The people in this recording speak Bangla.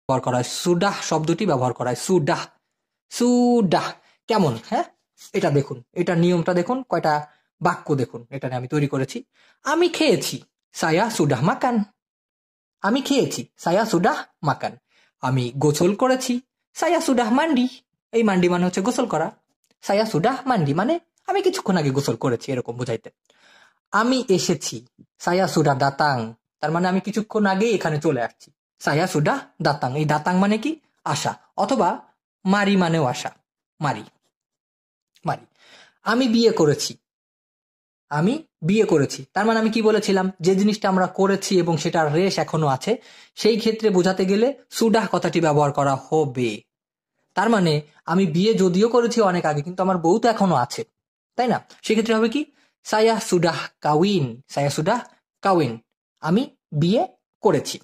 ব্যবহার করা হয়, সুডাহ শব্দটি ব্যবহার করা হয়, সুডাহ সুডাহ। কেমন? হ্যাঁ, এটা দেখুন, এটা নিয়মটা দেখুন, কয়টা বাক্য দেখুন এটা আমি তৈরি করেছি। আমি খেয়েছি, সায়া সুডাহ মাকান। আমি খেয়েছি, সায়া সুডাহ মাকান। আমি গোসল করেছি, সায়া সুডাহ মান্ডি। এই মান্ডি মানে হচ্ছে গোসল করা। সায়া সুডাহ মান্ডি মানে আমি কিছুক্ষণ আগে গোসল করেছি, এরকম বোঝাইতে। আমি এসেছি, সায়া সুডাহ দাতাং। তার মানে আমি কিছুক্ষণ আগে এখানে চলে আসছি। সায়া সুডাহ দাতাং, এই দাতাং মানে কি? আসা। অথবা মারি মানেও আসা, মারি মারি। আমি বিয়ে করেছি, আমি বিয়ে করেছি। তার মানে আমি কি বলেছিলাম? যে জিনিসটা আমরা করেছি এবং সেটার রেশ এখনো আছে, সেই ক্ষেত্রে বোঝাতে গেলে সুডাহ কথাটি ব্যবহার করা হবে। তার মানে আমি বিয়ে যদিও করেছি অনেক আগে, কিন্তু আমার বউ তো এখনো আছে, তাই না? সেক্ষেত্রে হবে কি? সায়া সুডাহ কাউইন, সায়া সুডাহ কাউইন, আমি বিয়ে করেছি।